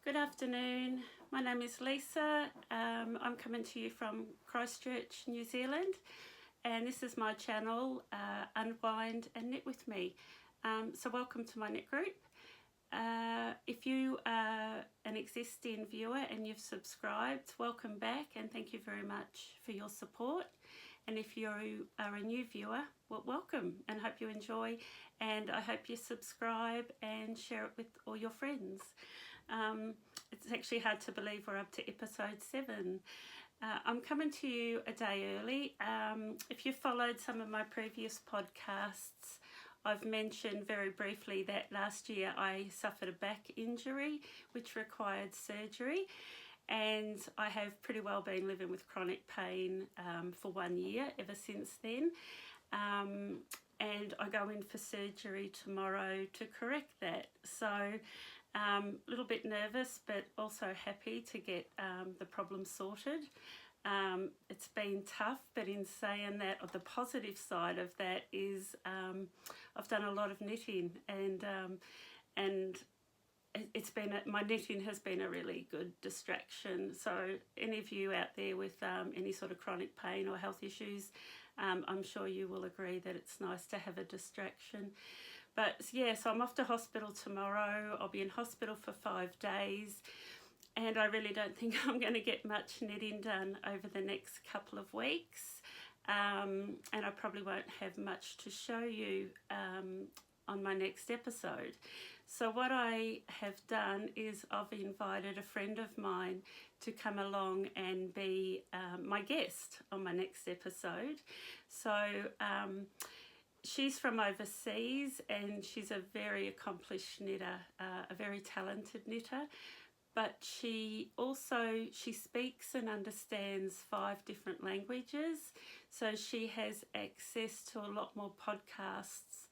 Good afternoon. My name is Lisa. I'm coming to you from Christchurch, New Zealand, and this is my channel, Unwind and Knit with me. So welcome to my knit group. If you are an existing viewer and you've subscribed, welcome back and thank you very much for your support. And if you are a new viewer, well, welcome and hope you enjoy, and I hope you subscribe and share it with all your friends. It's actually hard to believe we're up to episode 7. I'm coming to you a day early. If you followed some of my previous podcasts, I've mentioned very briefly that last year I suffered a back injury which required surgery, and I have pretty well been living with chronic pain for 1 year ever since then. And I go in for surgery tomorrow to correct that. So a little bit nervous, but also happy to get the problem sorted. It's been tough, but in saying that, the positive side of that is I've done a lot of knitting, and it's been my knitting has been a really good distraction. So any of you out there with any sort of chronic pain or health issues, I'm sure you will agree that it's nice to have a distraction. But yeah, so I'm off to hospital tomorrow. I'll be in hospital for 5 days, and I really don't think I'm going to get much knitting done over the next couple of weeks. And I probably won't have much to show you on my next episode. So what I have done is I've invited a friend of mine to come along and be my guest on my next episode. So she's from overseas, and she's a very accomplished knitter, a very talented knitter, but she speaks and understands 5 different languages, so she has access to a lot more podcasts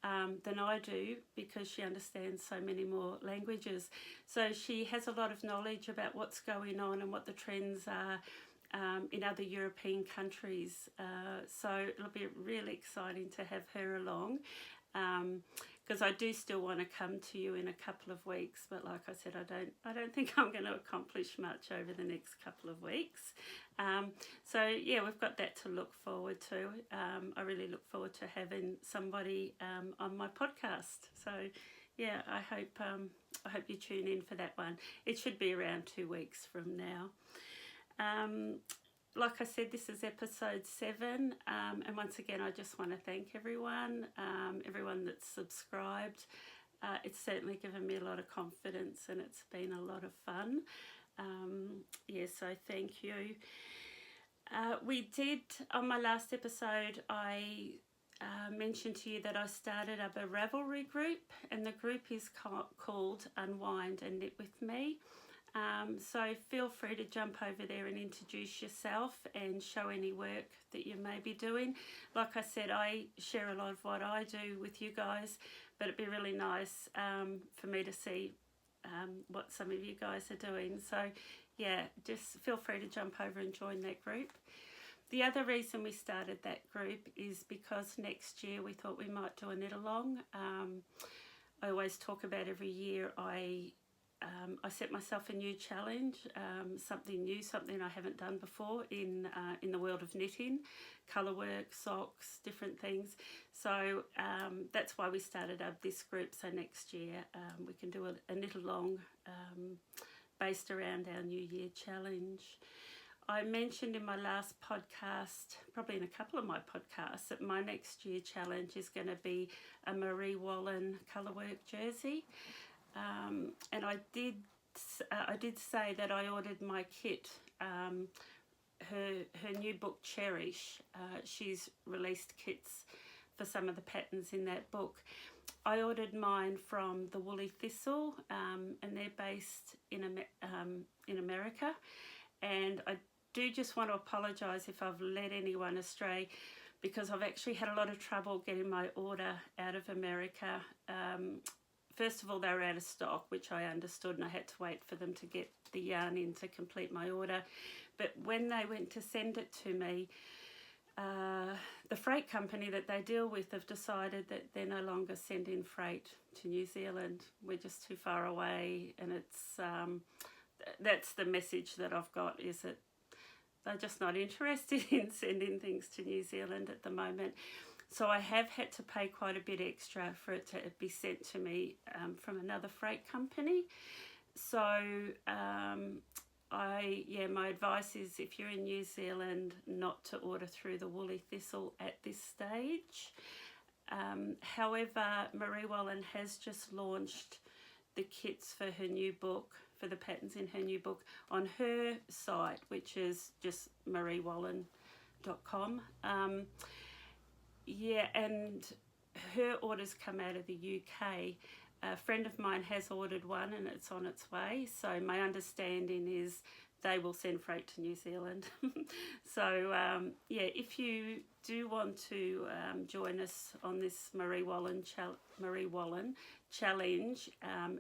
than I do, because she understands so many more languages. So she has a lot of knowledge about what's going on and what the trends are in other European countries. So it'll be really exciting to have her along, because I do still want to come to you in a couple of weeks, but like I said, I don't think I'm going to accomplish much over the next couple of weeks. So yeah, we've got that to look forward to. I really look forward to having somebody on my podcast. So yeah, I hope you tune in for that one. It should be around 2 weeks from now. Like I said, this is episode 7, and once again I just want to thank everyone that's subscribed. It's certainly given me a lot of confidence, and it's been a lot of fun. So thank you. We did, on my last episode, I mentioned to you that I started up a Ravelry group, and the group is called Unwind and Knit with Me. So feel free to jump over there and introduce yourself and show any work that you may be doing. Like I said, I share a lot of what I do with you guys, but it'd be really nice for me to see what some of you guys are doing. So yeah, just feel free to jump over and join that group. The other reason we started that group is because next year we thought we might do a knit along. I always talk about every year I set myself a new challenge, something new, something I haven't done before in the world of knitting, Colorwork, socks, different things. So that's why we started up this group. So next year we can do a knit along based around our New Year challenge. I mentioned in my last podcast, probably in a couple of my podcasts, that my next year challenge is going to be a Marie Wallin Colorwork jersey. And I did say that I ordered my kit, her new book Cherish. She's released kits for some of the patterns in that book. I ordered mine from the Woolly Thistle, and they're based in America. And I do just want to apologise if I've led anyone astray, because I've actually had a lot of trouble getting my order out of America. First of all, they were out of stock, which I understood, and I had to wait for them to get the yarn in to complete my order. But when they went to send it to me, the freight company that they deal with have decided that they're no longer sending freight to New Zealand. We're just too far away, and it's that's the message that I've got, is that they're just not interested in sending things to New Zealand at the moment. So I have had to pay quite a bit extra for it to be sent to me from another freight company. So my advice is, if you're in New Zealand, not to order through the Woolly Thistle at this stage. However, Marie Wallin has just launched the kits for her new book, for the patterns in her new book, on her site, which is just mariewallin.com. And her orders come out of the UK. A friend of mine has ordered one and it's on its way. So my understanding is they will send freight to New Zealand. So if you do want to join us on this Marie Wallin challenge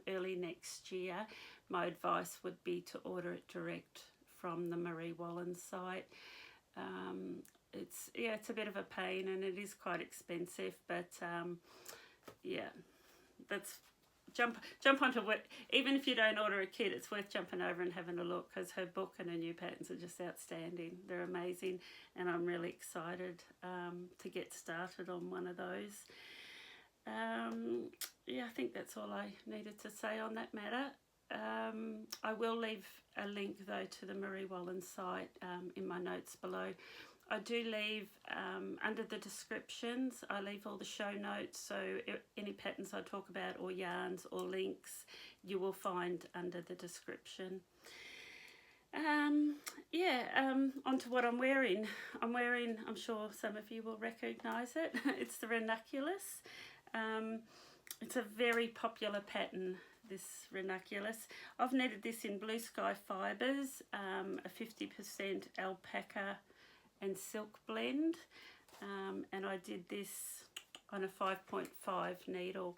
early next year, my advice would be to order it direct from the Marie Wallin site. It's a bit of a pain and it is quite expensive, but that's jump onto what, even if you don't order a kit, it's worth jumping over and having a look, because her book and her new patterns are just outstanding. They're amazing, and I'm really excited to get started on one of those. I think that's all I needed to say on that matter. I will leave a link though to the Marie Wallin site in my notes below. I do leave under the descriptions, I leave all the show notes, so any patterns I talk about or yarns or links you will find under the description. Onto what I'm wearing. I'm sure some of you will recognise it. It's the ranunculus. It's a very popular pattern, this ranunculus. I've knitted this in Blue Sky Fibres, a 50% alpaca and silk blend, and I did this on a 5.5 needle.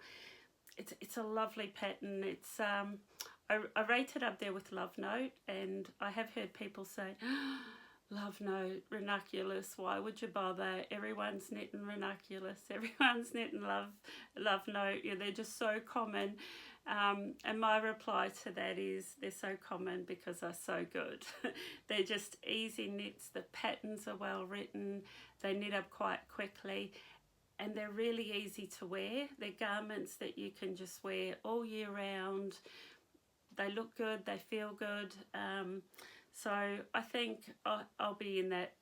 It's a lovely pattern. It's I rate it up there with Love Note, and I have heard people say, Love Note, ranunculus, why would you bother? Everyone's knitting ranunculus, everyone's knitting Love Note. Yeah, they're just so common. And my reply to that is, they're so common because they're so good. They're just easy knits, the patterns are well written, they knit up quite quickly, and they're really easy to wear. They're garments that you can just wear all year round. They look good, they feel good. So I think I'll be in that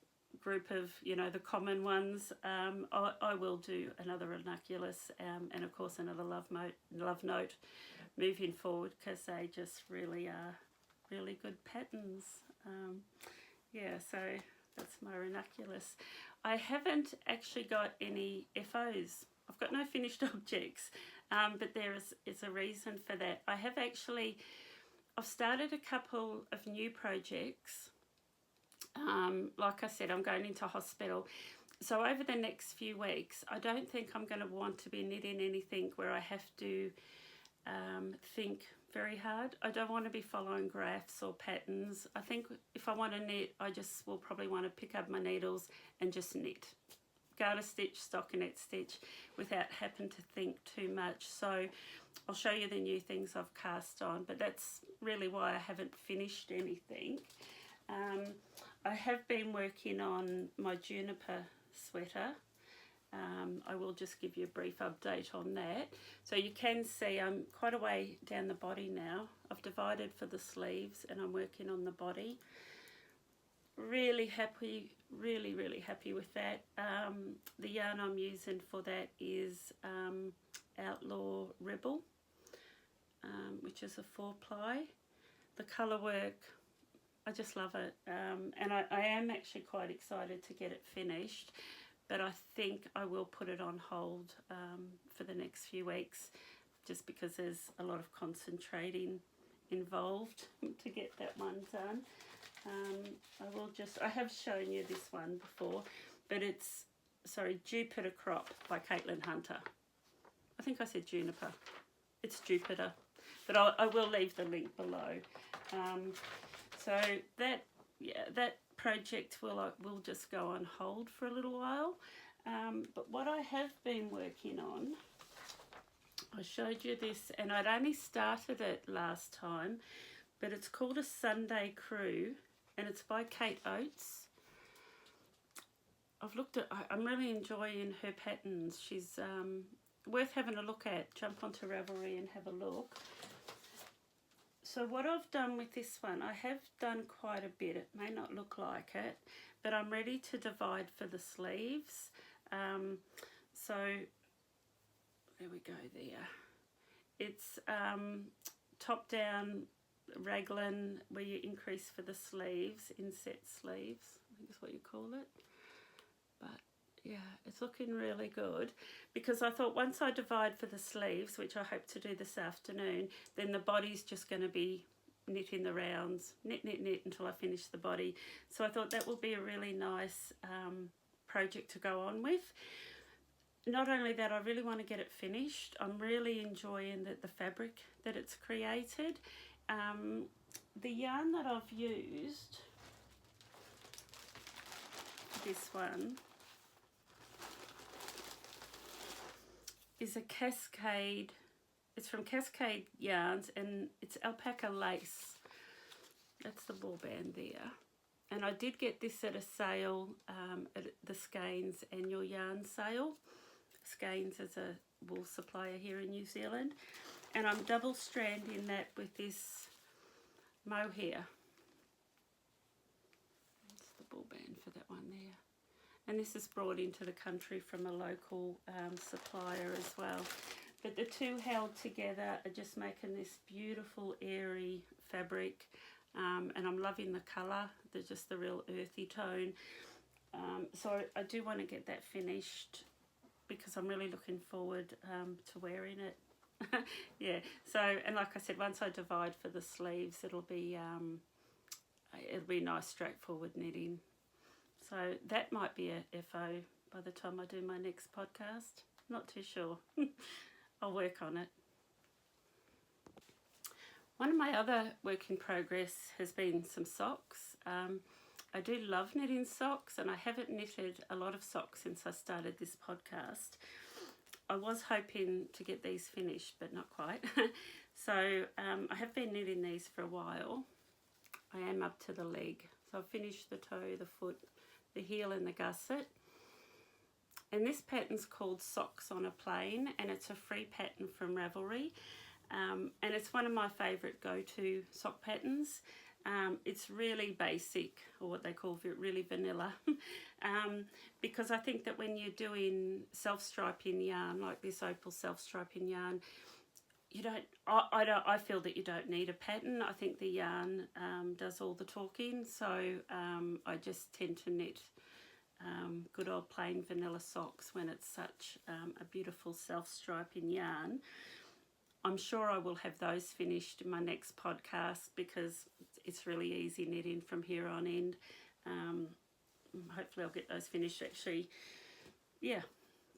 group of, the common ones. I will do another ranunculus and of course another Love Note moving forward, because they just really are really good patterns. So that's my ranunculus. I haven't actually got any FOs. I've got no finished objects, but there is a reason for that. I've started a couple of new projects. Like I said, I'm going into hospital. So over the next few weeks, I don't think I'm going to want to be knitting anything where I have to think very hard. I don't want to be following graphs or patterns. I think if I want to knit, I just will probably want to pick up my needles and just knit. Garter stitch, stockinette stitch, without having to think too much. So I'll show you the new things I've cast on, but that's really why I haven't finished anything. I have been working on my juniper sweater. I will just give you a brief update on that. So you can see I'm quite a way down the body now. I've divided for the sleeves and I'm working on the body. Really happy, really happy with that. The yarn I'm using for that is Outlaw Rebel, which is a 4-ply. The Colorwork, I just love it, and I am actually quite excited to get it finished, but I think I will put it on hold for the next few weeks, just because there's a lot of concentrating involved to get that one done. I have shown you this one before, but it's, Jupiter Crop by Caitlin Hunter. I think I said Juniper. It's Jupiter, but I will leave the link below. So that project will just go on hold for a little while. But what I have been working on, I showed you this, and I'd only started it last time, but it's called a Sunday Crew, and it's by Kate Oates. I'm really enjoying her patterns. She's worth having a look at. Jump onto Ravelry and have a look. So what I've done with this one, I have done quite a bit. It may not look like it, but I'm ready to divide for the sleeves. So there we go there. It's top down raglan where you increase for the sleeves, inset sleeves, I think is what you call it. But yeah, it's looking really good, because I thought once I divide for the sleeves, which I hope to do this afternoon, then the body's just going to be knitting the rounds, knit until I finish the body. So I thought that will be a really nice project to go on with. Not only that, I really want to get it finished. I'm really enjoying the fabric that it's created. The yarn that I've used, this one, is a Cascade. It's from Cascade Yarns, and it's alpaca lace. That's the ball band there. And I did get this at a sale at the Skeins annual yarn sale. Skeins is a wool supplier here in New Zealand. And I'm double stranding that with this mohair. That's the ball band for that one there. And this is brought into the country from a local supplier as well. But the two held together are just making this beautiful airy fabric. And I'm loving the colour. They're just the real earthy tone. So I do want to get that finished, because I'm really looking forward to wearing it. Yeah, so, and like I said, once I divide for the sleeves, it'll be nice straightforward knitting. So that might be a FO by the time I do my next podcast. Not too sure. I'll work on it. One of my other work in progress has been some socks. I do love knitting socks, and I haven't knitted a lot of socks since I started this podcast. I was hoping to get these finished, but not quite. So I have been knitting these for a while. I am up to the leg. So I've finished the toe, the foot, the heel and the gusset. And this pattern's called Socks on a Plane, and it's a free pattern from Ravelry. And it's one of my favourite go-to sock patterns. It's really basic, or what they call really vanilla, because I think that when you're doing self-striping yarn, like this opal self-striping yarn, I feel that you don't need a pattern. I think the yarn does all the talking, so I just tend to knit good old plain vanilla socks when it's such a beautiful self-striping yarn. I'm sure I will have those finished in my next podcast, because it's really easy knitting from here on in. Hopefully I'll get those finished actually, yeah,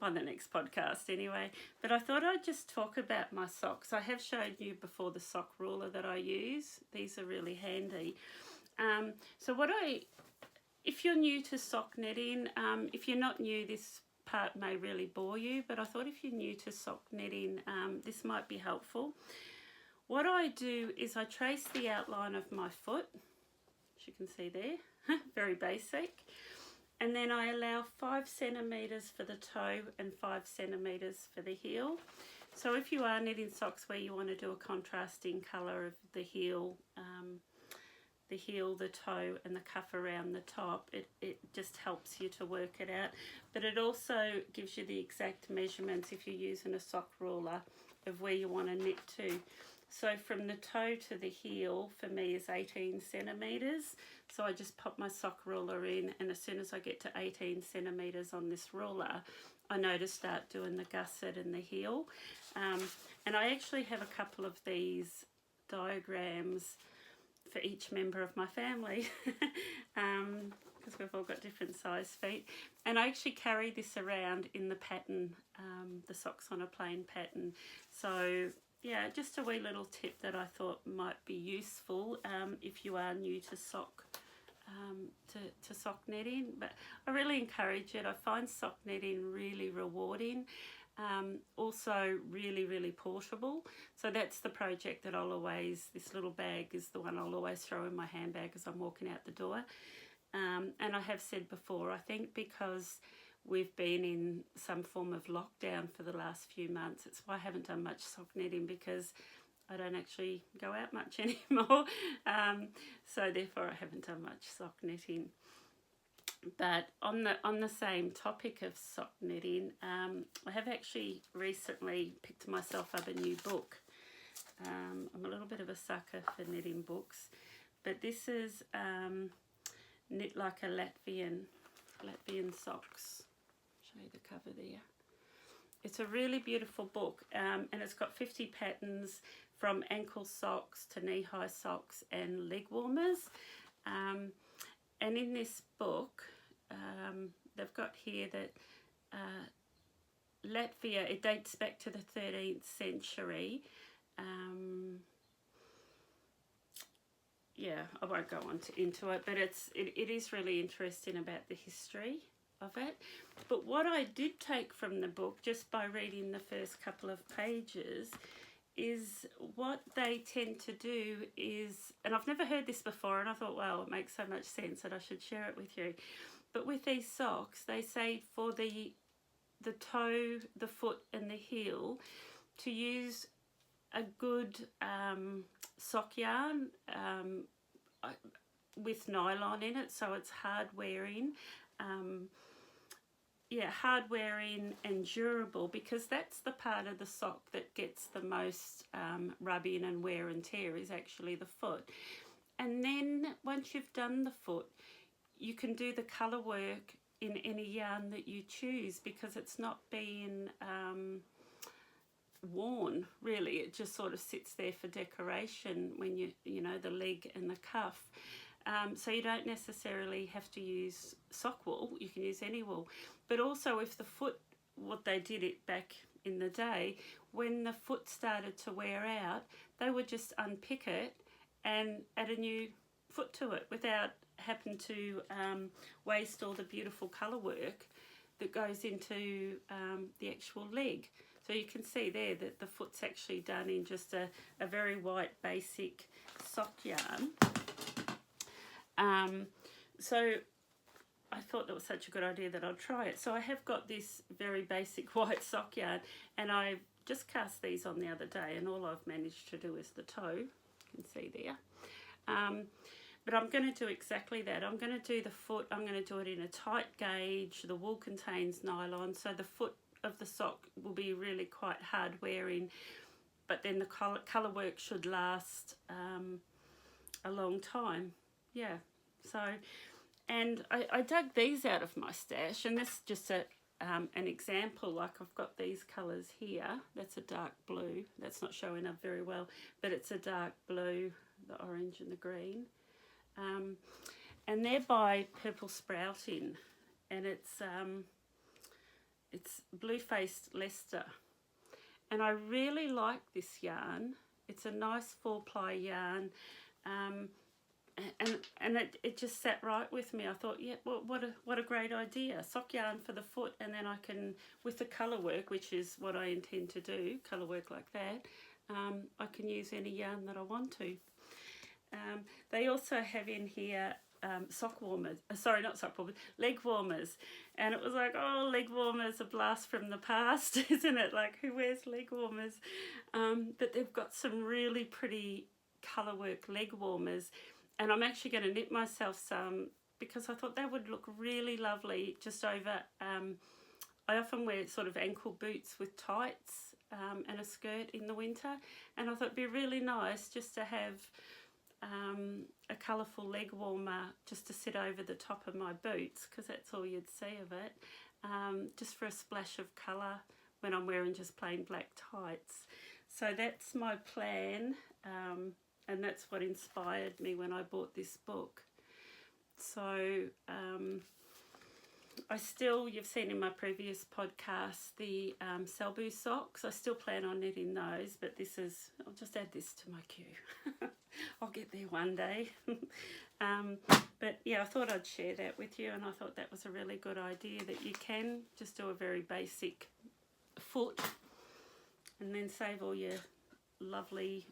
by the next podcast anyway. But I thought I'd just talk about my socks. I have showed you before the sock ruler that I use. These are really handy. So if you're new to sock knitting, if you're not new, this part may really bore you, but I thought if you're new to sock knitting, this might be helpful. What I do is I trace the outline of my foot, as you can see there, very basic, and then I allow 5 centimetres for the toe and 5 centimetres for the heel. So if you are knitting socks where you want to do a contrasting colour of the heel, the toe and the cuff around the top, it just helps you to work it out. But it also gives you the exact measurements, if you're using a sock ruler, of where you want to knit to. So from the toe to the heel for me is 18 centimetres. So I just pop my sock ruler in, and as soon as I get to 18 centimetres on this ruler, I know to start doing the gusset and the heel. And I actually have a couple of these diagrams for each member of my family, because we've all got different size feet. And I actually carry this around in the pattern, the Socks on a Plane pattern. So yeah, just a wee little tip that I thought might be useful if you are new to sock to sock knitting, but I really encourage it. I find sock knitting really rewarding, also really portable. So that's the project that I'll always, this little bag is the one I'll always throw in my handbag as I'm walking out the door. And I have said before, I think because we've been in some form of lockdown for the last few months, it's why I haven't done much sock knitting, because I don't actually go out much anymore. So therefore I haven't done much sock knitting. But on the same topic of sock knitting, I have actually recently picked myself up a new book. I'm a little bit of a sucker for knitting books, but this is Knit Like a Latvian Socks. Show you the cover there. It's a really beautiful book, and it's got 50 patterns from ankle socks to knee-high socks and leg warmers. And in this book, they've got here that Latvia, it dates back to the 13th century. Yeah, I won't go on into it, but it is really interesting about the history of it. But what I did take from the book, just by reading the first couple of pages, is what they tend to do is, and I've never heard this before, and I thought, wow, it makes so much sense that I should share it with you. But with these socks, they say for the toe, the foot and the heel, to use a good sock yarn with nylon in it, so it's hard wearing. Hard wearing and durable, because that's the part of the sock that gets the most rubbing and wear and tear, is actually the foot. And then once you've done the foot, you can do the colour work in any yarn that you choose, because it's not being worn really. It just sort of sits there for decoration when you know, the leg and the cuff. So you don't necessarily have to use sock wool, you can use any wool. But also if the foot, what they did it back in the day, when the foot started to wear out, they would just unpick it and add a new foot to it without having to waste all the beautiful colour work that goes into the actual leg. So you can see there that the foot's actually done in just a very white basic sock yarn. So I thought that was such a good idea that I'll try it. So I have got this very basic white sock yarn, and I just cast these on the other day, and all I've managed to do is the toe, you can see there. But I'm going to do exactly that. I'm going to do the foot, I'm going to do it in a tight gauge. The wool contains nylon, so the foot of the sock will be really quite hard wearing, but then the colour work should last a long time. Yeah, so, and I dug these out of my stash, and this is just an example. Like, I've got these colours here. That's a dark blue. That's not showing up very well, but it's a dark blue, the orange and the green. And they're by Purple Sprouting, and it's blue-faced Leicester. And I really like this yarn. It's a nice 4-ply yarn. And it just sat right with me. I thought, yeah, well, what a great idea. Sock yarn for the foot, and then I can, with the colour work, which is what I intend to do, colour work like that, I can use any yarn that I want to. They also have in here sock warmers, sorry, not sock warmers, leg warmers. And it was like, oh, leg warmers, a blast from the past, isn't it? Like, who wears leg warmers? But they've got some really pretty colour work leg warmers. And I'm actually going to knit myself some, because I thought that would look really lovely just over, I often wear sort of ankle boots with tights and a skirt in the winter. And I thought it'd be really nice just to have a colourful leg warmer just to sit over the top of my boots, because that's all you'd see of it, just for a splash of colour when I'm wearing just plain black tights. So that's my plan, and that's what inspired me when I bought this book. So you've seen in my previous podcast, the Selbu socks. I still plan on knitting those, but I'll just add this to my queue. I'll get there one day. But yeah, I thought I'd share that with you, and I thought that was a really good idea, that you can just do a very basic foot and then save all your lovely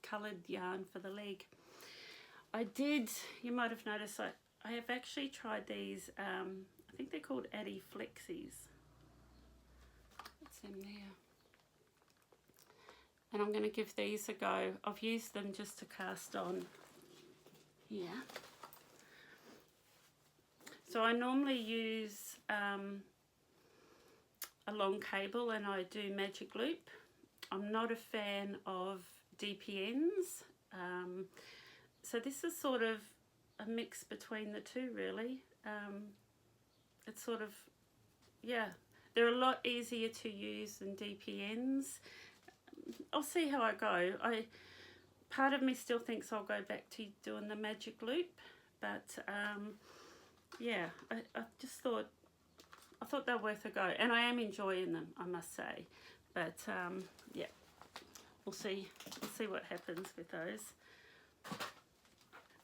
coloured yarn for the leg. You might have noticed, I have actually tried these, I think they're called Addy Flexies. What's in there? And I'm going to give these a go. I've used them just to cast on here. So I normally use a long cable, and I do magic loop. I'm not a fan of DPNs. So this is sort of a mix between the two, really. It's sort of, yeah, they're a lot easier to use than DPNs. I'll see how I go. Part of me still thinks I'll go back to doing the magic loop, but yeah, I just thought they're worth a go, and I am enjoying them, I must say. But yeah, we'll see what happens with those.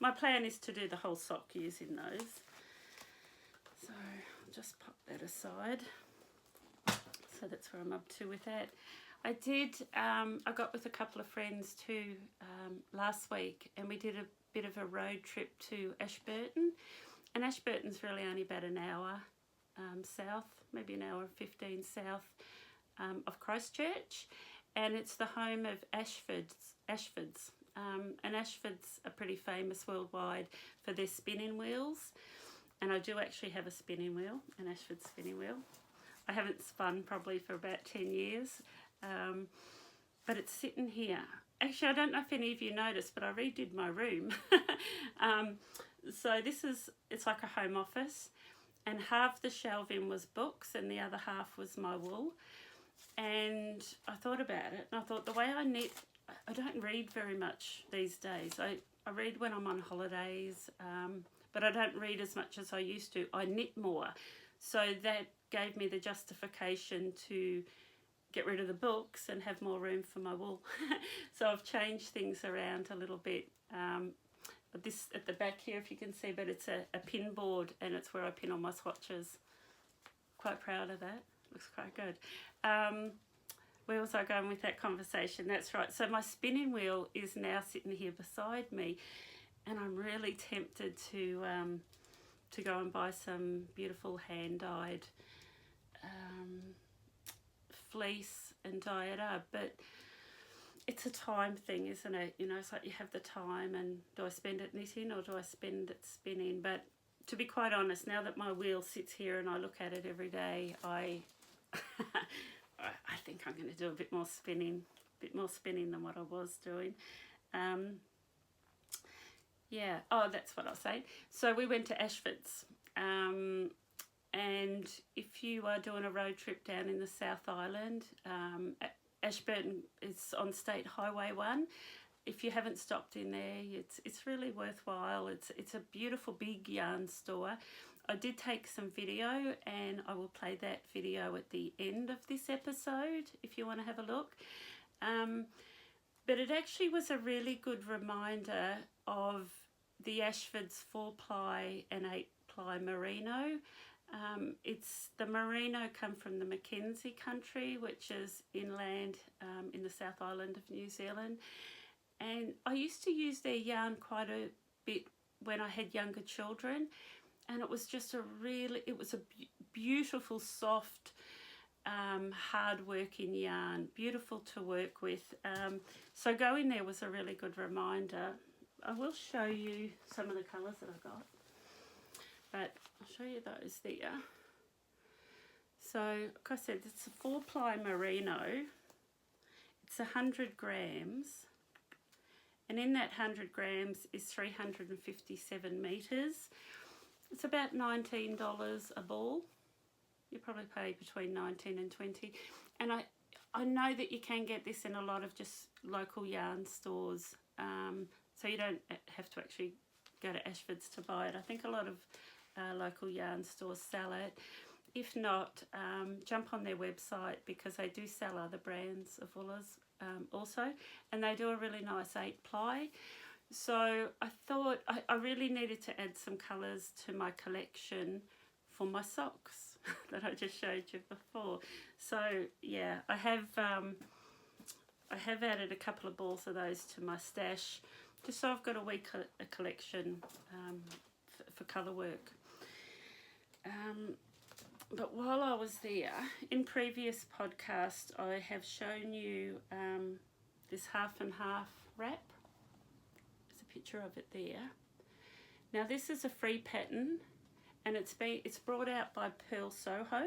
My plan is to do the whole sock using those. So I'll just pop that aside. So that's where I'm up to with that. I got with a couple of friends too last week, and we did a bit of a road trip to Ashburton. And Ashburton's really only about an hour south, maybe an hour and 15 south of Christchurch. And it's the home of Ashfords. And Ashfords are pretty famous worldwide for their spinning wheels. And I do actually have a spinning wheel, an Ashfords spinning wheel. I haven't spun probably for about 10 years. But it's sitting here. Actually, I don't know if any of you noticed, but I redid my room. So it's like a home office, and half the shelving was books and the other half was my wool. And I thought about it, and I thought, the way I knit, I don't read very much these days. I read when I'm on holidays, but I don't read as much as I used to. I knit more. So that gave me the justification to get rid of the books and have more room for my wool. So I've changed things around a little bit. This at the back here, if you can see, but it's a pin board, and it's where I pin all my swatches. Quite proud of that. Looks quite good. Where was I going with that conversation? That's right. So my spinning wheel is now sitting here beside me, and I'm really tempted to go and buy some beautiful hand-dyed fleece and dye it up. But it's a time thing, isn't it? You know, it's like you have the time, and do I spend it knitting or do I spend it spinning? But to be quite honest, now that my wheel sits here and I look at it every day, I think I'm going to do a bit more spinning than what I was doing. Yeah, oh, that's what I was saying. So we went to Ashfords, and if you are doing a road trip down in the South Island, Ashburton is on State Highway 1. If you haven't stopped in there, it's really worthwhile. It's a beautiful big yarn store. I did take some video, and I will play that video at the end of this episode if you want to have a look. But it actually was a really good reminder of the Ashfords 4-ply and 8-ply merino. It's the merino come from the Mackenzie country, which is inland in the South Island of New Zealand. And I used to use their yarn quite a bit when I had younger children. And it was just a beautiful, soft, hard-working yarn, beautiful to work with. So going there was a really good reminder. I will show you some of the colours that I got, but I'll show you those there. So, like I said, it's a 4-ply merino. It's 100 grams, and in that 100 grams is 357 metres. It's about $19 a ball. You probably pay between 19 and 20. And I know that you can get this in a lot of just local yarn stores. So you don't have to actually go to Ashfords to buy it. I think a lot of local yarn stores sell it. If not, jump on their website, because they do sell other brands of woollers also, and they do a really nice 8-ply. So I thought I really needed to add some colours to my collection for my socks that I just showed you before. So yeah, I have added a couple of balls of those to my stash, just so I've got a collection for Colorwork. But while I was there, in previous podcasts, I have shown you this half and half wrap. There's a picture of it there. Now this is a free pattern, and it's brought out by Pearl Soho,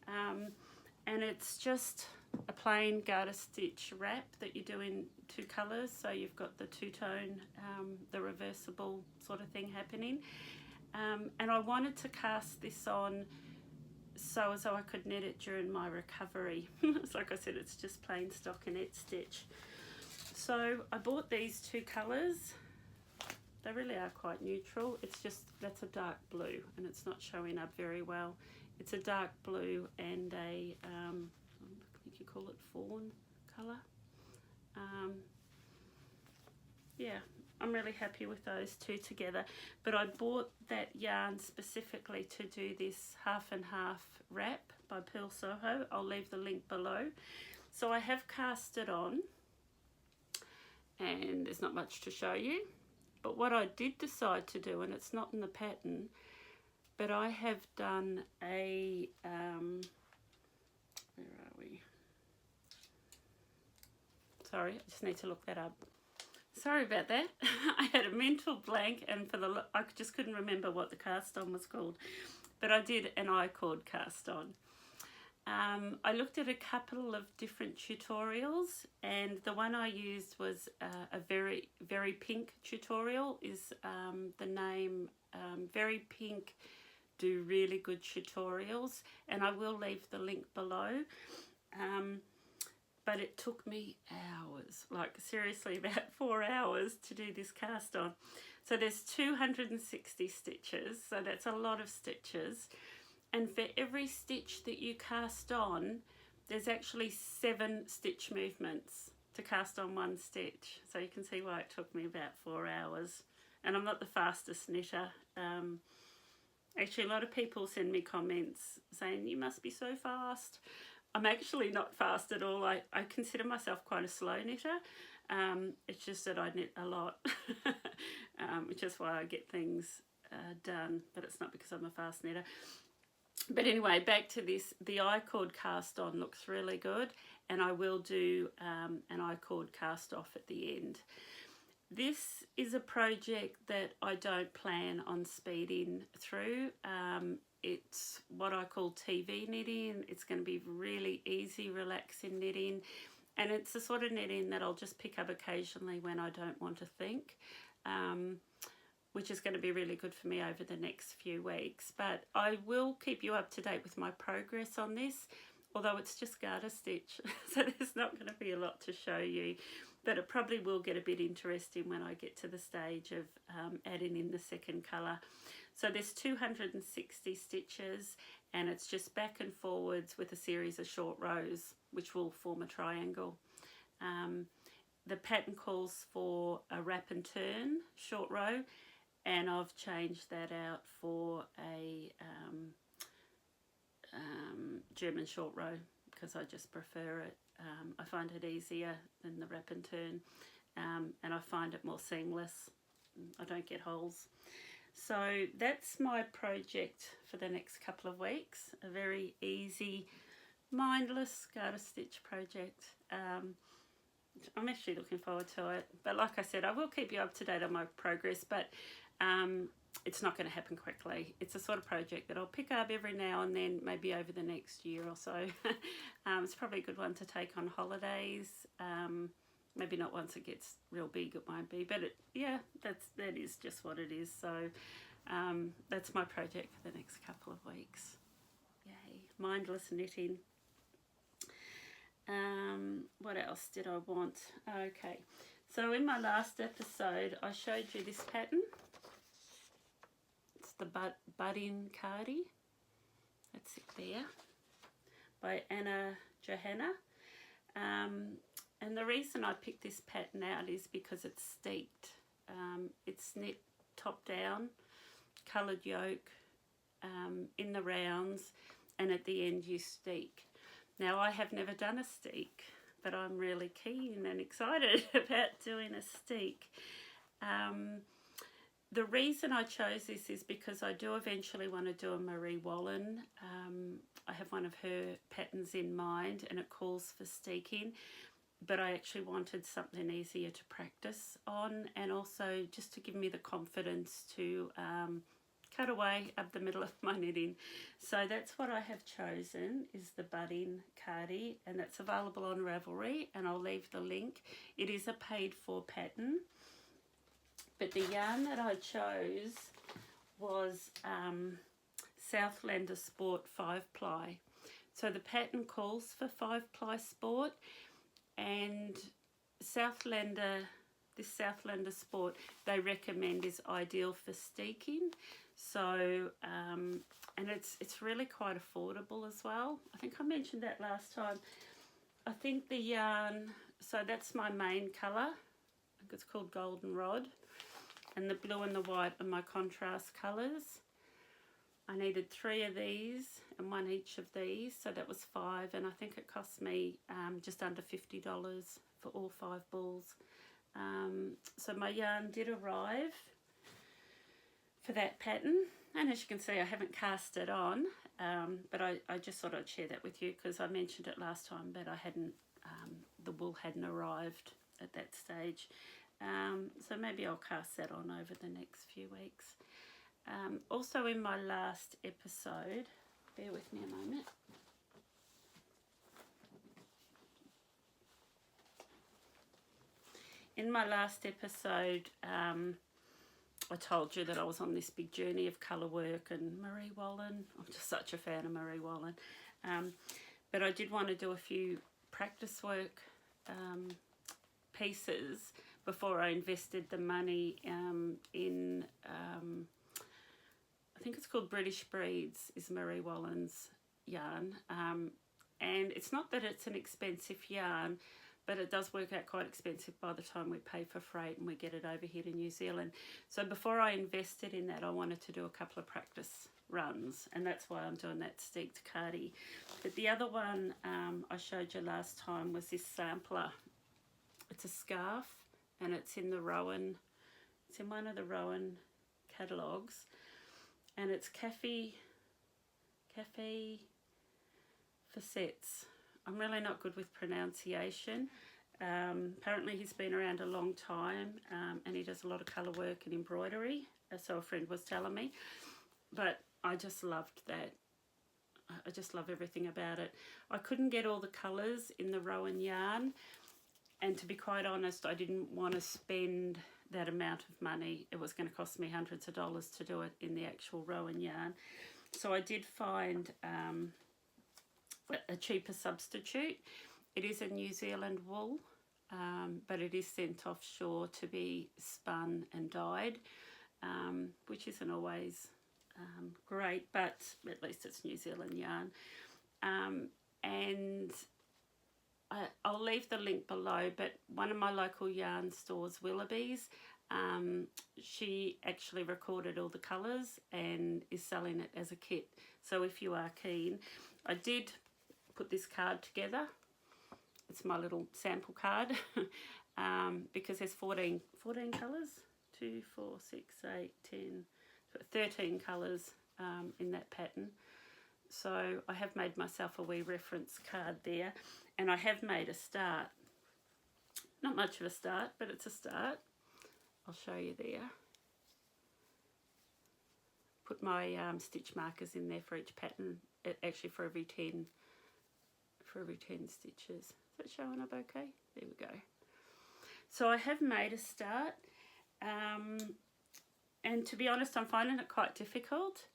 and it's just a plain garter stitch wrap that you do in 2 colours. So you've got the two-tone, the reversible sort of thing happening, and I wanted to cast this on so as though I could knit it during my recovery. So like I said, it's just plain stockinette stitch. So I bought these 2 colours. They really are quite neutral. It's just, that's a dark blue, and it's not showing up very well. It's a dark blue and a, I think you call it fawn colour. Yeah, I'm really happy with those 2 together. But I bought that yarn specifically to do this half and half wrap by Pearl Soho. I'll leave the link below. So I have cast it on, and there's not much to show you. But what I did decide to do, and it's not in the pattern, but I have done a, where are we? Sorry, I just need to look that up. Sorry about that. I had a mental blank, and I just couldn't remember what the cast on was called. But I did an I-cord cast on. I looked at a couple of different tutorials, and the one I used was a very, very pink tutorial. Is the name. Very Pink do really good tutorials, and I will leave the link below. But it took me hours, like seriously about 4 hours to do this cast on. So there's 260 stitches, so that's a lot of stitches. And for every stitch that you cast on, there's actually 7 stitch movements to cast on one stitch. So you can see why it took me about 4 hours. And I'm not the fastest knitter. Actually, a lot of people send me comments saying, you must be so fast. I'm actually not fast at all. I consider myself quite a slow knitter. It's just that I knit a lot, which is why I get things done. But it's not because I'm a fast knitter. But anyway, back to this. The I-cord cast on looks really good, and I will do an I-cord cast off at the end. This is a project that I don't plan on speeding through. It's what I call TV knitting. It's going to be really easy, relaxing knitting, and it's the sort of knitting that I'll just pick up occasionally when I don't want to think. Which is going to be really good for me over the next few weeks. But I will keep you up to date with my progress on this, although it's just garter stitch, so there's not going to be a lot to show you. But it probably will get a bit interesting when I get to the stage of adding in the second colour. So there's 260 stitches, and it's just back and forwards with a series of short rows, which will form a triangle. The pattern calls for a wrap and turn short row, and I've changed that out for a German short row because I just prefer it. I find it easier than the wrap and turn, and I find it more seamless. I don't get holes. So that's my project for the next couple of weeks. A very easy, mindless garter stitch project. I'm actually looking forward to it. But like I said, I will keep you up to date on my progress, but it's not going to happen quickly. It's a sort of project that I'll pick up every now and then, maybe over the next year or so. It's probably a good one to take on holidays. Maybe not once it gets real big, it won't be. But that is just what it is. So that's my project for the next couple of weeks. Yay, mindless knitting. What else did I want? Okay, so in my last episode I showed you this pattern. It's the Budding Cardi. That's it there, by Anna Johanna. And the reason I picked this pattern out is because it's steeked. It's knit top down, coloured yoke, in the rounds, and at the end you steek. Now, I have never done a steek, but I'm really keen and excited about doing a steek. The reason I chose this is because I do eventually want to do a Marie Wallin. I have one of her patterns in mind and it calls for steeking, but I actually wanted something easier to practice on, and also just to give me the confidence to cut away up the middle of my knitting. So that's what I have chosen, is the Budding Cardi, and that's available on Ravelry, and I'll leave the link. It is a paid for pattern, but the yarn that I chose was Southlander Sport 5-ply. So the pattern calls for 5-ply sport, and this Southlander Sport they recommend is ideal for steeking. So and it's really quite affordable as well. I think I mentioned that last time. I think the yarn, so that's my main colour. I think it's called Goldenrod, and the blue and the white are my contrast colours. I needed 3 of these and 1 each of these, so that was 5, and I think it cost me just under $50 for all 5 balls. So my yarn did arrive for that pattern, and as you can see I haven't cast it on, but I just thought I'd share that with you because I mentioned it last time, but I hadn't, the wool hadn't arrived at that stage. So maybe I'll cast that on over the next few weeks. Also in my last episode, bear with me a moment. In my last episode, I told you that I was on this big journey of Colorwork and Marie Wallin. I'm just such a fan of Marie Wallin. But I did want to do a few practice work pieces before I invested the money in, I think it's called British Breeds, is Marie Wallin's yarn. And it's not that it's an expensive yarn, but it does work out quite expensive by the time we pay for freight and we get it over here to New Zealand. So before I invested in that, I wanted to do a couple of practice runs, and that's why I'm doing that steeked cardi. But the other one I showed you last time was this sampler. It's a scarf, and it's in the Rowan, it's in one of the Rowan catalogues, and it's Cafe Facets. I'm really not good with pronunciation. Apparently he's been around a long time, and he does a lot of colour work and embroidery, so a friend was telling me. But I just loved that. I just love everything about it. I couldn't get all the colours in the Rowan yarn, and to be quite honest, I didn't want to spend that amount of money. It was going to cost me hundreds of dollars to do it in the actual Rowan yarn. So I did find a cheaper substitute. It is a New Zealand wool, but it is sent offshore to be spun and dyed, which isn't always great, but at least it's New Zealand yarn. And I'll leave the link below, but one of my local yarn stores, Willoughby's, she actually recorded all the colours and is selling it as a kit. So if you are keen, I did put this card together. It's my little sample card because there's 14 colours, 2, 4, 6, 8, 10, 13 colours in that pattern. So I have made myself a wee reference card there, and I have made a start. Not much of a start, but it's a start. I'll show you there. Put my stitch markers in there for each pattern, actually for every 10 stitches. Is that showing up okay? There we go. So I have made a start, and to be honest, I'm finding it quite difficult.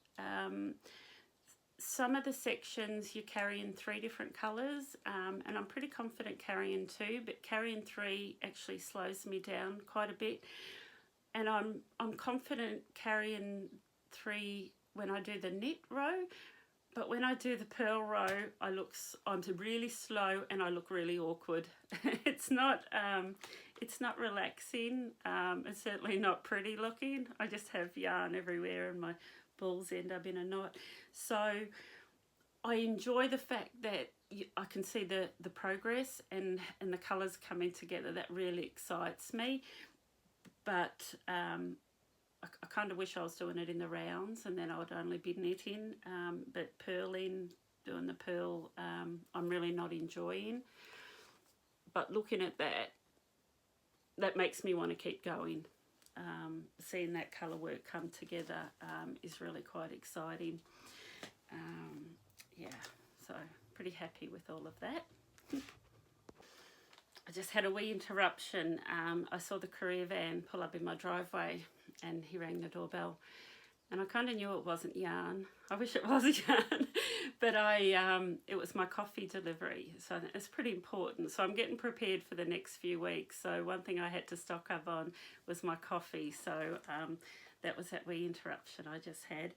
Some of the sections you carry in 3 different colours, and I'm pretty confident carrying 2, but carrying 3 actually slows me down quite a bit. And I'm confident carrying 3 when I do the knit row, but when I do the purl row, I'm really slow and I look really awkward. It's not relaxing. It's certainly not pretty looking. I just have yarn everywhere and my balls end up in a knot. So I enjoy the fact that I can see the progress and the colours coming together. That really excites me. But I kind of wish I was doing it in the rounds, and then I would only be knitting. But purling, doing the purl, I'm really not enjoying. But looking at that makes me want to keep going. Seeing that colour work come together is really quite exciting. Yeah, so pretty happy with all of that. I just had a wee interruption. I saw the courier van pull up in my driveway and he rang the doorbell, and I kind of knew it wasn't yarn. I wish it was yarn, but it was my coffee delivery, so it's pretty important. So I'm getting prepared for the next few weeks. So one thing I had to stock up on was my coffee. So that was that wee interruption I just had,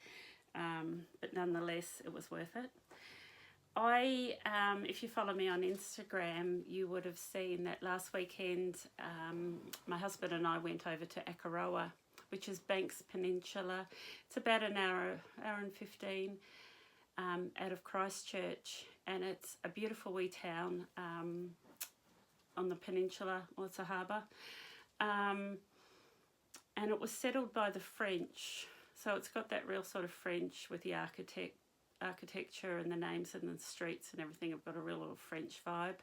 but nonetheless it was worth it. If you follow me on Instagram, you would have seen that last weekend my husband and I went over to Akaroa, which is Banks Peninsula. It's about an hour and 15 out of Christchurch, and it's a beautiful wee town on the peninsula. Well, it's a harbour. And it was settled by the French, so it's got that real sort of French with the architecture and the names and the streets and everything have got a real little French vibe.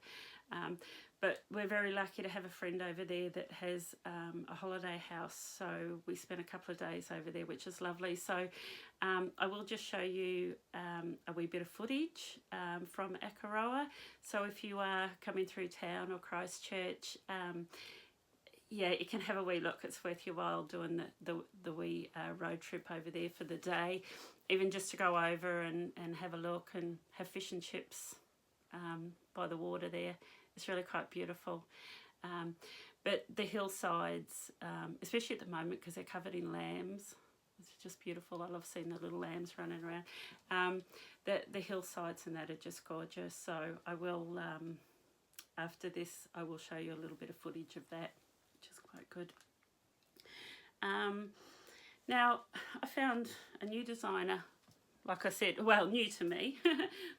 But we're very lucky to have a friend over there that has a holiday house, so we spent a couple of days over there, which is lovely. So I will just show you a wee bit of footage from Akaroa. So if you are coming through town or Christchurch, yeah, you can have a wee look. It's worth your while doing the wee road trip over there for the day, even just to go over and have a look and have fish and chips by the water there. It's really quite beautiful. But the hillsides, especially at the moment because they're covered in lambs, it's just beautiful. I love seeing the little lambs running around. The hillsides and that are just gorgeous. So I will, after this, I will show you a little bit of footage of that, which is quite good. Now, I found a new designer, like I said, well, new to me,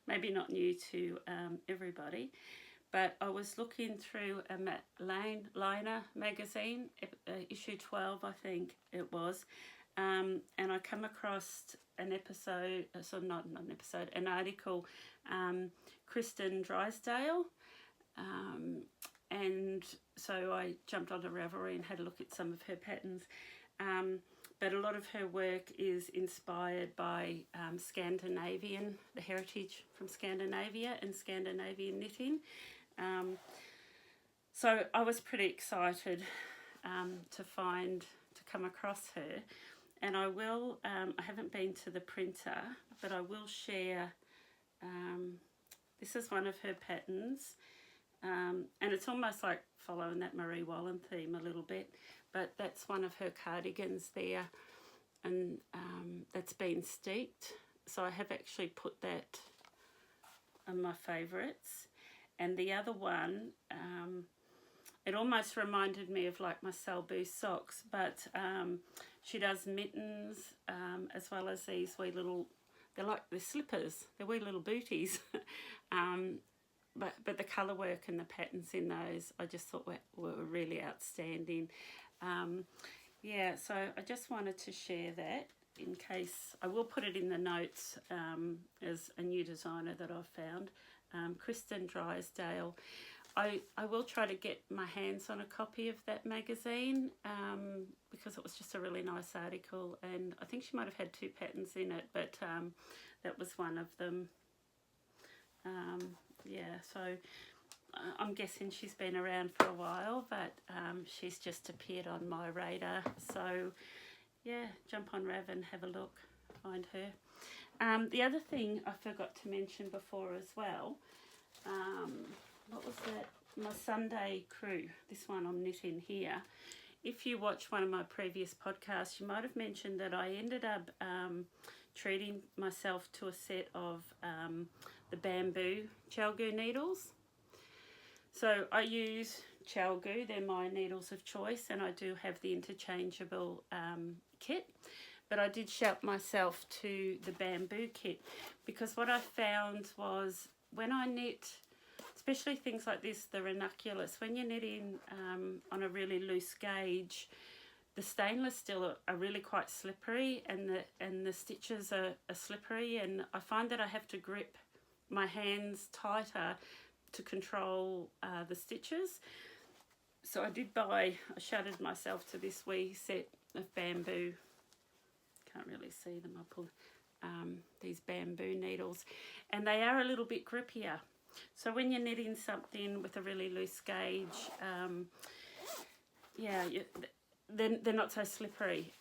maybe not new to everybody, but I was looking through a Liner magazine, issue 12, I think it was, and I come across an episode, so not an episode, an article, Kristen Drysdale, and so I jumped onto Ravelry and had a look at some of her patterns. But a lot of her work is inspired by Scandinavian, the heritage from Scandinavia and Scandinavian knitting. So I was pretty excited to come across her. And I will, I haven't been to the printer, but I will share, this is one of her patterns. And it's almost like following that Marie Wallin theme a little bit. But that's one of her cardigans there, and that's been steeped. So I have actually put that on my favourites. And the other one, it almost reminded me of like my Salbu socks, but she does mittens as well as these wee little, they're slippers, they're wee little booties. But the colour work and the patterns in those I just thought were really outstanding. Yeah, so I just wanted to share that in case, I will put it in the notes as a new designer that I've found, Kristen Drysdale. I will try to get my hands on a copy of that magazine because it was just a really nice article, and I think she might have had 2 patterns in it, but that was one of them. Yeah, so I'm guessing she's been around for a while, but she's just appeared on my radar. So yeah, jump on Rav and have a look, find her. The other thing I forgot to mention before as well, what was that? My Sunday crew, this one I'm knitting here. If you watch one of my previous podcasts, you might have mentioned that I ended up treating myself to a set of the bamboo chalgoo needles. So I use chalgoo, they're my needles of choice, and I do have the interchangeable kit. But I did shout myself to the bamboo kit, because what I found was when I knit, especially things like this, the ranunculus, when you're knitting on a really loose gauge, the stainless steel are really quite slippery, and the stitches are slippery, and I find that I have to grip my hands tighter to control the stitches. So I shouted myself to this wee set of bamboo. Can't really see them. I pull these bamboo needles, and they are a little bit grippier. So when you're knitting something with a really loose gauge, they're not so slippery.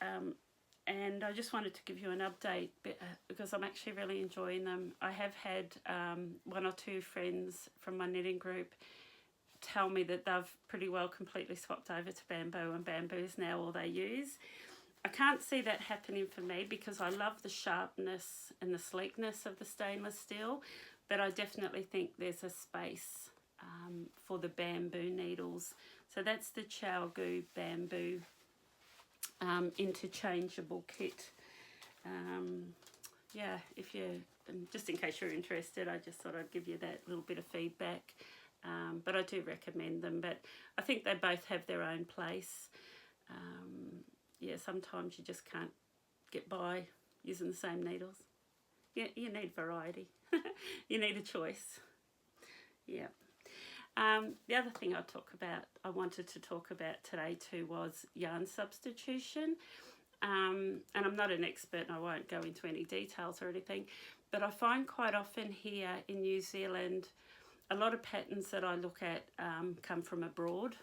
And I just wanted to give you an update because I'm actually really enjoying them. I have had one or two friends from my knitting group tell me that they've pretty well completely swapped over to bamboo, and bamboo is now all they use. I can't see that happening for me because I love the sharpness and the sleekness of the stainless steel, but I definitely think there's a space for the bamboo needles. So that's the chalgoo bamboo interchangeable kit. If you, just in case you're interested, I just thought I'd give you that little bit of feedback. But I do recommend them, but I think they both have their own place. Sometimes you just can't get by using the same needles. You need variety. You need a choice. Yeah. The other thing I wanted to talk about today too was yarn substitution. And I'm not an expert and I won't go into any details or anything, but I find quite often here in New Zealand, a lot of patterns that I look at come from abroad.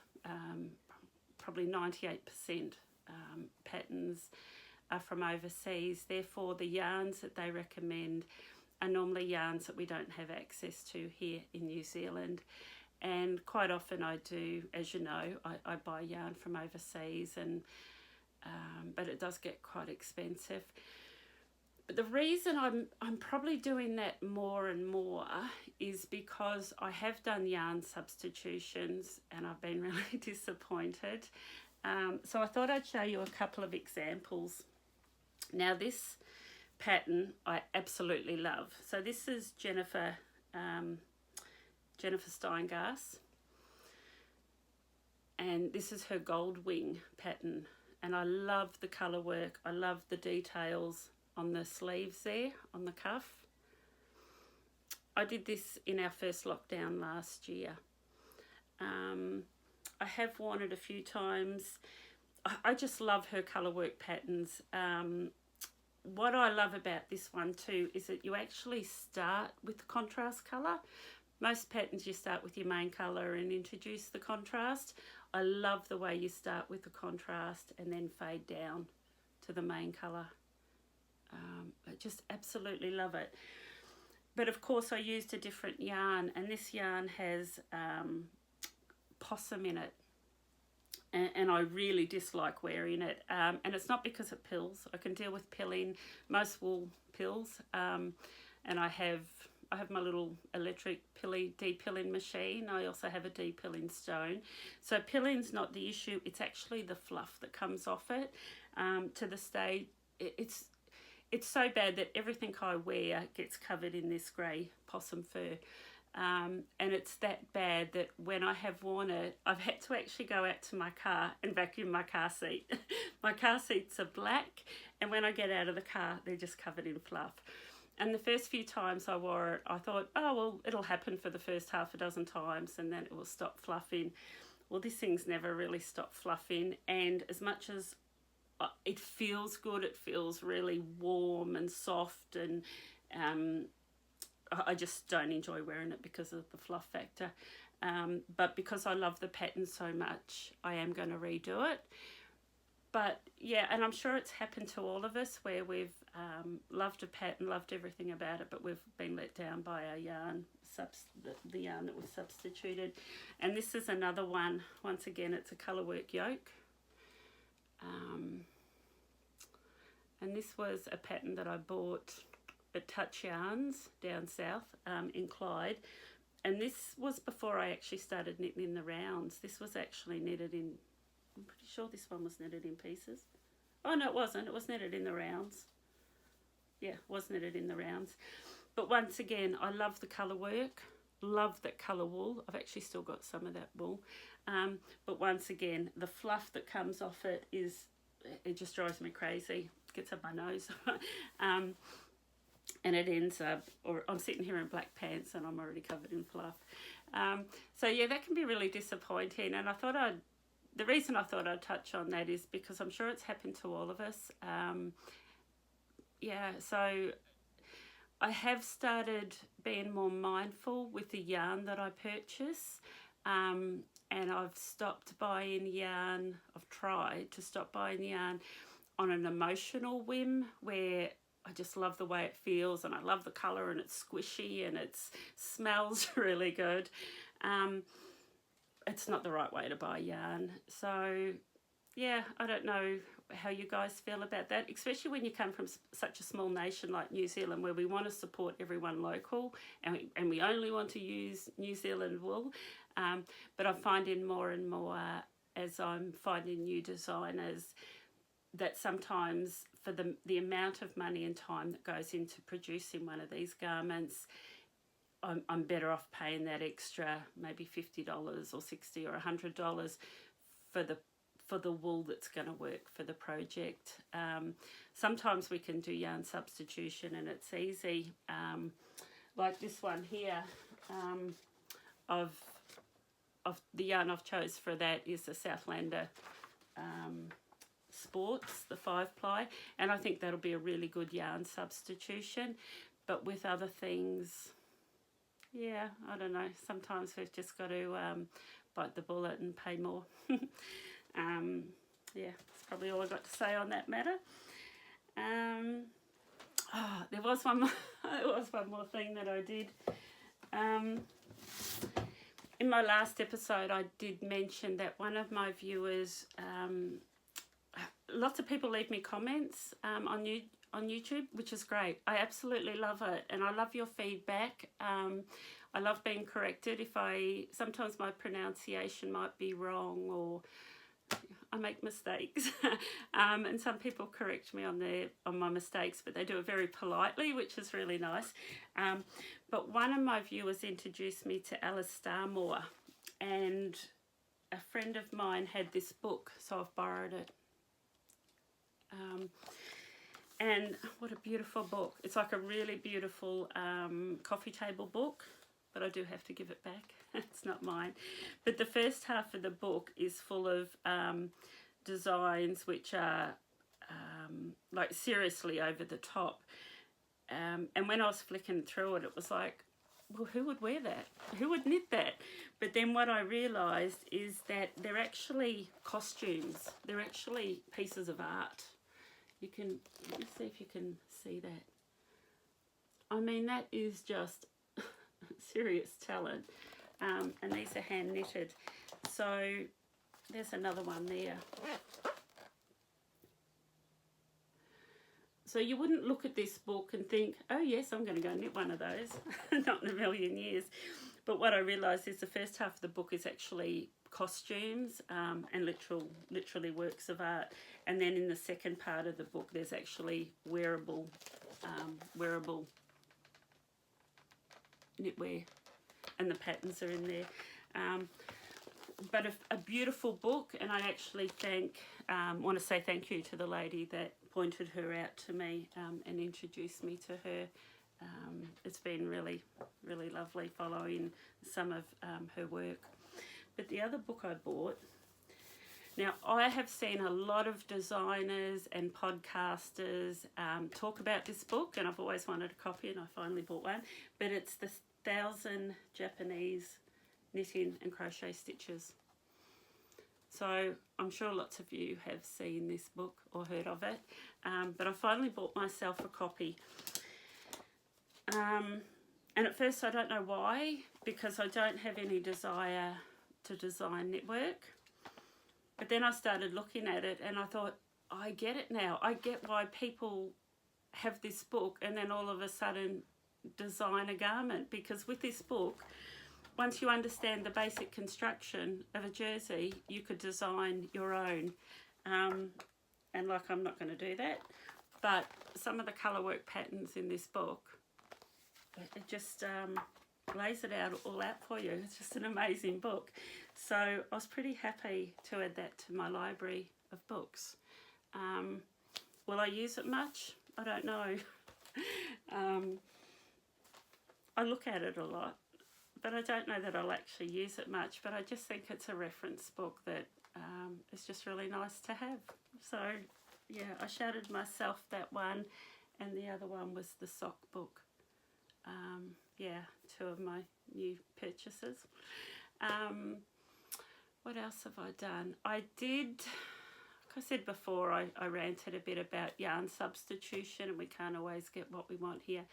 Probably 98% patterns are from overseas. Therefore, the yarns that they recommend are normally yarns that we don't have access to here in New Zealand. And quite often I do, as you know, I buy yarn from overseas, and but it does get quite expensive. But the reason I'm probably doing that more and more is because I have done yarn substitutions and I've been really disappointed. So I thought I'd show you a couple of examples. Now this pattern I absolutely love. So this is Jennifer Steingass, and this is her gold wing pattern, and I love the colour work. I love the details on the sleeves there, on the cuff. I did this in our first lockdown last year. I have worn it a few times. I just love her colour work patterns. What I love about this one too is that you actually start with the contrast colour. Most patterns you start with your main colour and introduce the contrast. I love the way you start with the contrast and then fade down to the main colour. I just absolutely love it. But of course I used a different yarn, and this yarn has possum in it. And I really dislike wearing it. And it's not because it pills. I can deal with pilling. Most wool pills. And I have my little electric de-pilling machine. I also have a de-pilling stone. So pilling's not the issue. It's actually the fluff that comes off it. To the stage, it's so bad that everything I wear gets covered in this grey possum fur. And it's that bad that when I have worn it, I've had to actually go out to my car and vacuum my car seat. My car seats are black, and when I get out of the car, they're just covered in fluff. And the first few times I wore it, I thought, oh, well, it'll happen for the first half a dozen times and then it will stop fluffing. Well, this thing's never really stopped fluffing, and as much as it feels good, it feels really warm and soft, and I just don't enjoy wearing it because of the fluff factor. But because I love the pattern so much, I am going to redo it. But yeah, and I'm sure it's happened to all of us where we've loved a pattern, loved everything about it, but we've been let down by our yarn, the yarn that was substituted. And this is another one. Once again, it's a Colorwork yoke. And this was a pattern that I bought at Touch Yarns down south in Clyde. And this was before I actually started knitting in the rounds. This was actually knitted in, I'm pretty sure this one was knitted in pieces. Oh no, it wasn't. It was knitted in the rounds. Yeah, it was knitted in the rounds. But once again, I love the colour work. Love that colour wool. I've actually still got some of that wool. But once again, the fluff that comes off it just drives me crazy. It gets up my nose. And it ends up, or I'm sitting here in black pants and I'm already covered in fluff. So yeah, that can be really disappointing. And the reason I thought I'd touch on that is because I'm sure it's happened to all of us. So I have started being more mindful with the yarn that I purchase. And I've stopped buying yarn. I've tried to stop buying yarn on an emotional whim where I just love the way it feels and I love the colour and it's squishy and it smells really good. It's not the right way to buy yarn. So yeah, I don't know how you guys feel about that, especially when you come from such a small nation like New Zealand, where we want to support everyone local and we only want to use New Zealand wool. But I'm finding more and more as I'm finding new designers that sometimes for the amount of money and time that goes into producing one of these garments, I'm better off paying that extra, maybe $50 or $60 or $100 for the wool that's going to work for the project. Sometimes we can do yarn substitution and it's easy. Like this one here, of the yarn I've chose for that is the Southlander Sports, the 5-ply, and I think that'll be a really good yarn substitution. But with other things, yeah, I don't know, sometimes we've just got to bite the bullet and pay more. Yeah, that's probably all I've got to say on that matter. There was one more thing that I did. In my last episode, I did mention that one of my viewers, lots of people leave me comments on YouTube, which is great. I absolutely love it, and I love your feedback. I love being corrected sometimes my pronunciation might be wrong or I make mistakes. And some people correct me on my mistakes, but they do it very politely, which is really nice. But one of my viewers introduced me to Alice Starmore, and a friend of mine had this book, so I've borrowed it. And what a beautiful book. It's like a really beautiful coffee table book, but I do have to give it back. It's not mine. But the first half of the book is full of designs which are like seriously over the top. And when I was flicking through it, it was like, well, who would wear that? Who would knit that? But then what I realised is that they're actually costumes. They're actually pieces of art. Let me see if you can see that. I mean, that is just serious talent. And these are hand knitted. So there's another one there. So you wouldn't look at this book and think, oh yes, I'm going to go knit one of those. Not in a million years. But what I realised is the first half of the book is actually costumes and literally works of art. And then in the second part of the book, there's actually wearable knitwear, and the patterns are in there. But a beautiful book, and I actually want to say thank you to the lady that pointed her out to me and introduced me to her. It's been really, really lovely following some of her work. But the other book I bought, now I have seen a lot of designers and podcasters talk about this book, and I've always wanted a copy, and I finally bought one. But it's the 1,000 Japanese knitting and crochet stitches. So I'm sure lots of you have seen this book or heard of it, but I finally bought myself a copy. And at first I don't know why, because I don't have any desire to design knitwork. But then I started looking at it and I thought, I get it now. I get why people have this book and then all of a sudden design a garment, because with this book, once you understand the basic construction of a jersey, you could design your own. And like, I'm not going to do that, but some of the Colorwork patterns in this book, it just lays it out all out for you. It's just an amazing book. So I was pretty happy to add that to my library of books. Will I use it much? I don't know. I look at it a lot, but I don't know that I'll actually use it much. But I just think it's a reference book that is just really nice to have. So yeah, I shouted myself that one, and the other one was the sock book. Yeah, two of my new purchases. What else have I done? I did, like I said before, I ranted a bit about yarn substitution, and we can't always get what we want here.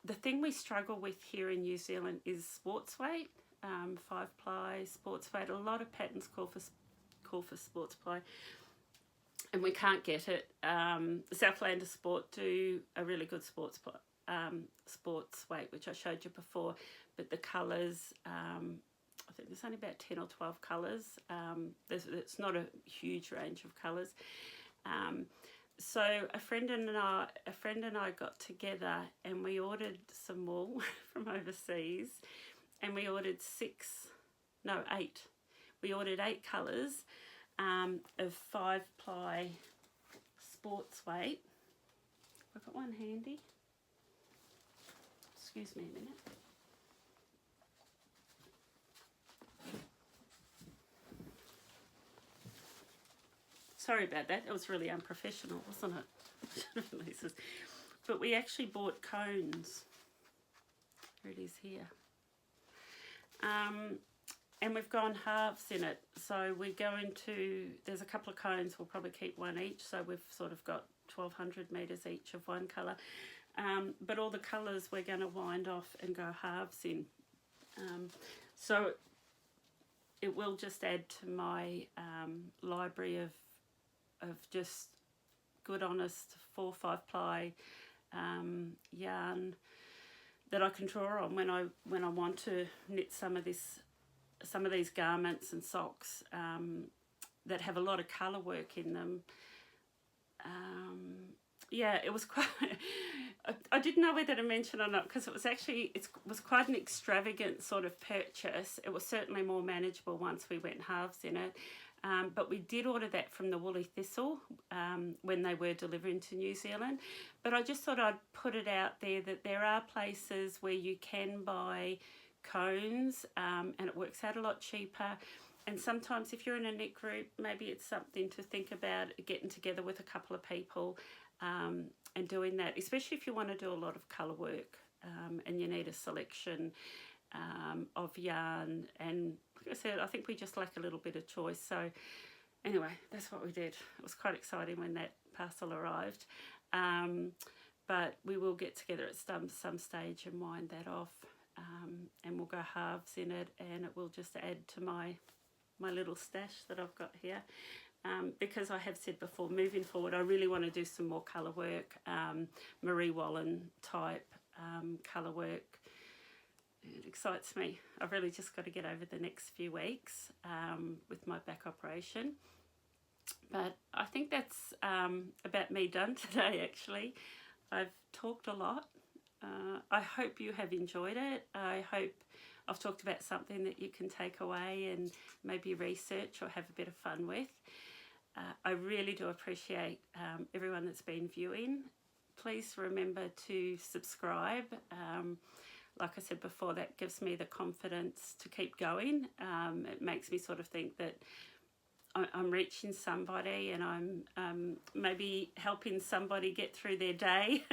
The thing we struggle with here in New Zealand is sports weight, 5-ply, sports weight. A lot of patterns call for sports ply, and we can't get it. Southlander Sport do a really good sports weight, which I showed you before, but the colours, I think there's only about 10 or 12 colours. It's not a huge range of colours. So a friend and I got together and we ordered some wool from overseas, and we ordered 8. We ordered 8 colours of 5-ply sports weight. I've got one handy. Excuse me a minute. Sorry about that. It was really unprofessional, wasn't it? But we actually bought cones. Here it is here. And we've gone halves in it. So we're going to, there's a couple of cones, we'll probably keep one each. So we've sort of got 1,200 metres each of one colour. But all the colours we're going to wind off and go halves in. So it will just add to my library of just good, honest 4-5-ply yarn that I can draw on when I want to knit some of these garments and socks that have a lot of colour work in them. Yeah, it was quite. I didn't know whether to mention or not, because it was quite an extravagant sort of purchase. It was certainly more manageable once we went halves in it. But we did order that from the Woolly Thistle when they were delivering to New Zealand. But I just thought I'd put it out there that there are places where you can buy cones and it works out a lot cheaper. And sometimes if you're in a knit group, maybe it's something to think about, getting together with a couple of people and doing that, especially if you want to do a lot of colour work and you need a selection of yarn. And like I said, I think we just lack a little bit of choice. So anyway, that's what we did. It was quite exciting when that parcel arrived. But we will get together at some stage and wind that off, and we'll go halves in it, and it will just add to my little stash that I've got here. Because I have said before, moving forward, I really want to do some more colour work, Marie Wallin type colour work. It excites me. I've really just got to get over the next few weeks with my back operation. But I think that's about me done today, actually. I've talked a lot. I hope you have enjoyed it. I hope I've talked about something that you can take away and maybe research or have a bit of fun with. I really do appreciate everyone that's been viewing. Please remember to subscribe. Like I said before, that gives me the confidence to keep going. It makes me sort of think that I'm reaching somebody and I'm maybe helping somebody get through their day.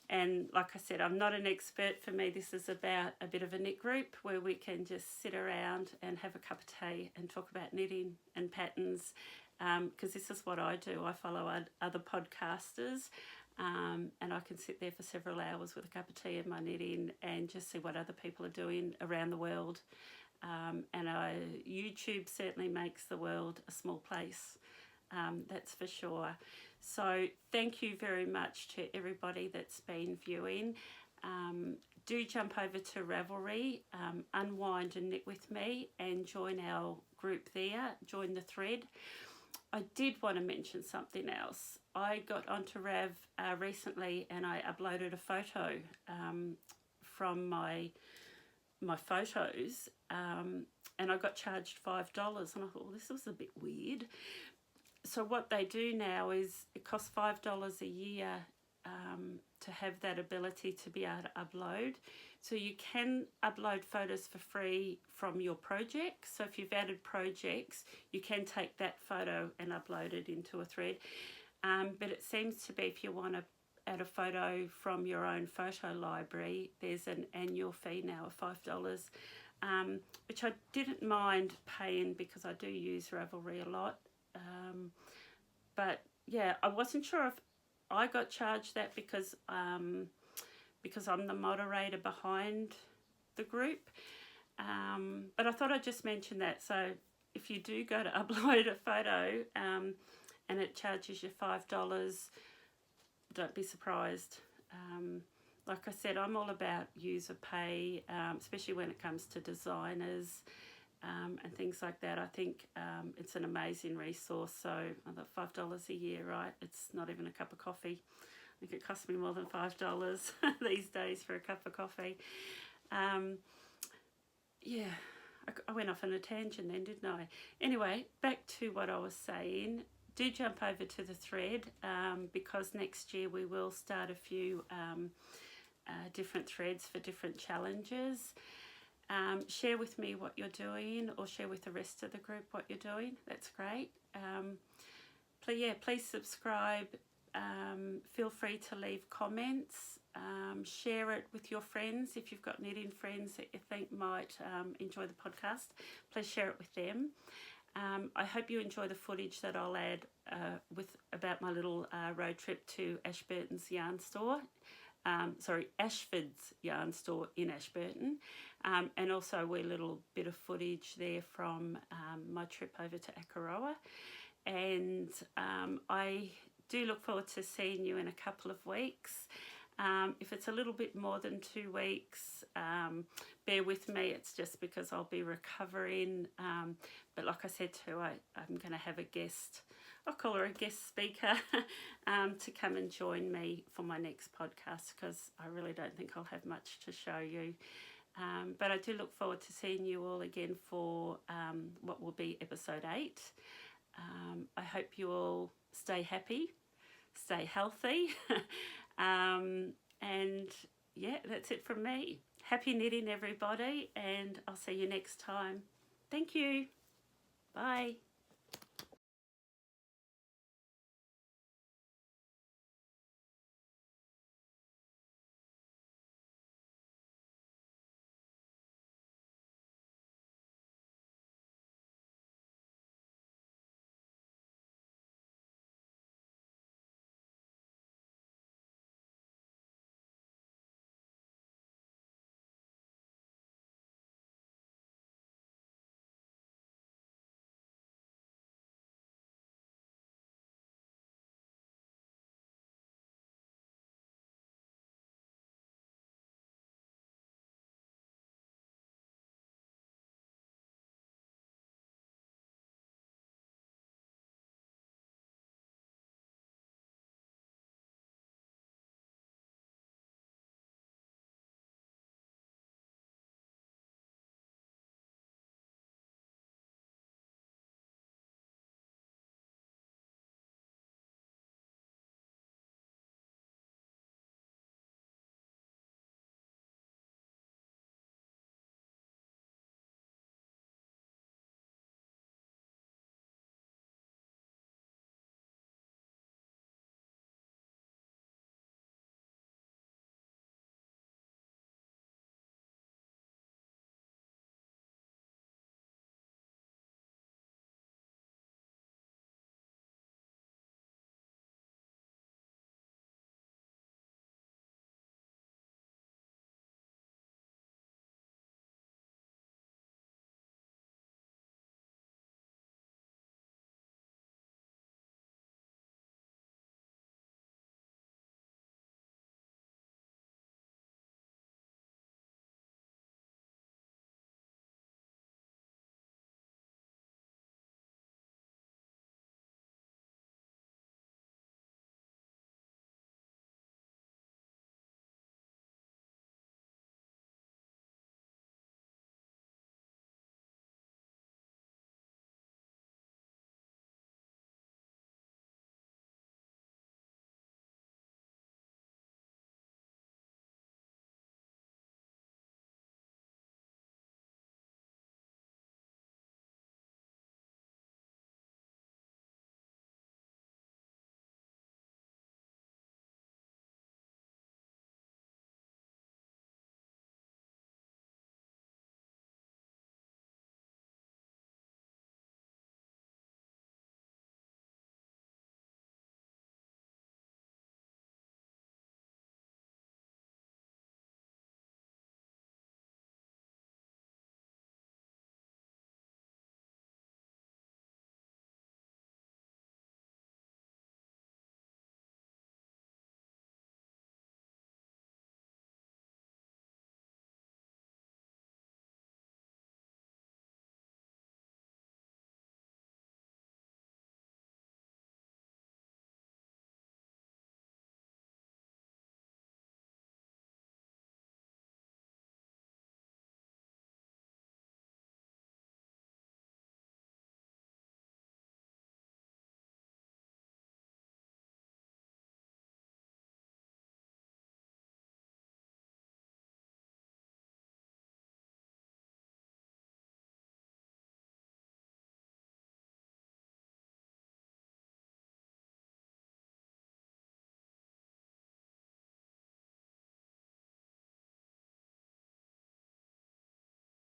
And like I said, I'm not an expert. For me, this is about a bit of a knit group where we can just sit around and have a cup of tea and talk about knitting and patterns, because this is what I do. I follow other podcasters, and I can sit there for several hours with a cup of tea and my knitting and just see what other people are doing around the world. and YouTube certainly makes the world a small place, that's for sure. So thank you very much to everybody that's been viewing. Do jump over to Ravelry, Unwind and Knit with me, and join our group there, join the thread. I did want to mention something else. I got onto Rav recently, and I uploaded a photo from my photos, and I got charged $5, and I thought, well, this was a bit weird. So what they do now is it costs $5 a year to have that ability to be able to upload. So you can upload photos for free from your project. So if you've added projects, you can take that photo and upload it into a thread. But it seems to be if you want to add a photo from your own photo library, there's an annual fee now of $5, which I didn't mind paying because I do use Ravelry a lot. But yeah, I wasn't sure if I got charged that because I'm the moderator behind the group. But I thought I'd just mention that. So if you do go to upload a photo and it charges you $5, don't be surprised. Like I said, I'm all about user pay, especially when it comes to designers and things like that. I think it's an amazing resource. So I thought $5 a year, right? It's not even a cup of coffee. I think it costs me more than $5 these days for a cup of coffee. Yeah, I went off on a tangent then, didn't I? Anyway, back to what I was saying. Do jump over to the thread because next year we will start a few different threads for different challenges. Share with me what you're doing, or share with the rest of the group what you're doing. That's great. Please subscribe. Feel free to leave comments. Share it with your friends. If you've got knitting friends that you think might enjoy the podcast, please share it with them. I hope you enjoy the footage that I'll add about my little road trip to Ashfords yarn store. Ashfords yarn store in Ashburton, and also a wee little bit of footage there from my trip over to Akaroa. And I do look forward to seeing you in a couple of weeks. If it's a little bit more than 2 weeks, bear with me. It's just because I'll be recovering. But like I said too, I'm going to have a guest. I'll call her a guest speaker to come and join me for my next podcast, because I really don't think I'll have much to show you. But I do look forward to seeing you all again for what will be episode 8. I hope you all stay happy, stay healthy. And yeah, that's it from me. Happy knitting, everybody, and I'll see you next time. Thank you. Bye.